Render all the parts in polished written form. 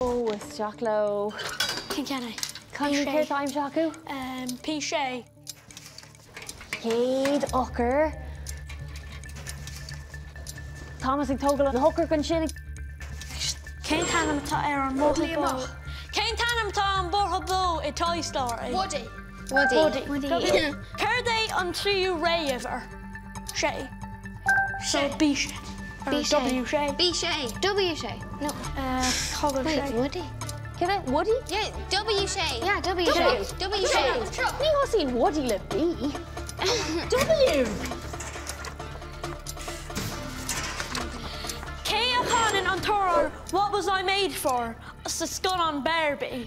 Oh, it's Jacklo. Can I? Can you hear time, Jacko? Pichet. Cade Ucker. Thomas ag tógal an hooker gan sin. Cén tanam tá an bortha. Cén tanam tá an bortha I Toy Story. Woody. Cur é an tríú réamhar. Sé. So Bichet. W-Shay. No. Wait, Woody. Can I? Woody? Yeah, W-Shay. Yeah, W-Shay. W-Shay. Ní hosín Woody le B. W. Cé upon an tour, what was I made for? Sa scun on Barbie.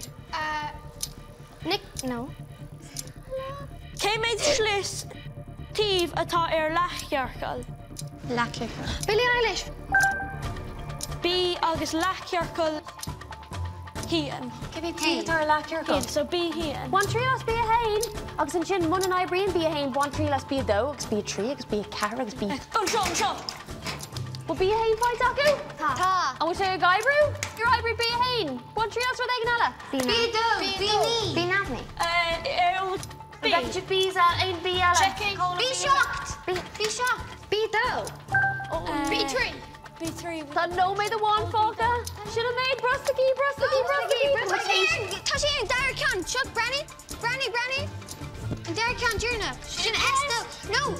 Nick, no. Cé méid slis tív atá lechjarcal. Lachjarcal. Billie Eilish. Bí agus lechjarcal hían. Give me tar lachjarcal. So bí hían. One tree us be a hain. Agus an sin mun an Ibrian be a hain. One tree us be a doe. Agus be a tree. Agus be a car. Agus be. Sure. Will be a hain fight Taku? Ta. And we say a guy brew? Your Ivory be a hain. One tree us with Eganella. Be me. Be Navni. Bí. Be bees ain't be Ella. Checking. Be shocked. Be shocked. Be doe. Be tree. B3. Tá no made the one Falca. Should have made Brustiki. Tá sé dar can chuck Branny. And dar can Jurna. Sin Esther. No.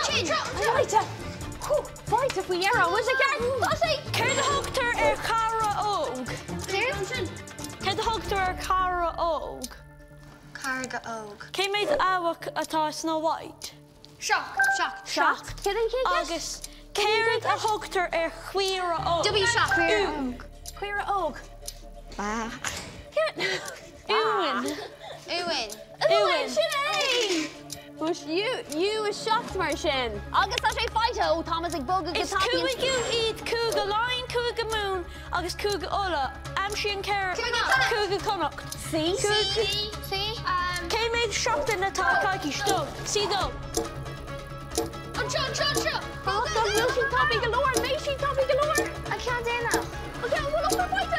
Chin. Right, if we arrow, was it again? I say, Céir de thugtar cara óg. Céir de thugtar cara óg. Carga og. Cé méid áhach atá Snow White? Shock. Kidding, Agus céir de thugtar chuire óg. W shock. Queer og. Bah. Uwin. Sinead! Bush, you is shocked, Marshin. August I say fight Thomas ag bug Is cúigiú iad cúga láin cúga mún agus cúga ola amsí an ceir cúga connacht. See? Cé méid seachtain atá caiici stó. Sí dó. Sure. Will she toppy galore? May she toppy galore? I can't do that. Okay, well, up for fight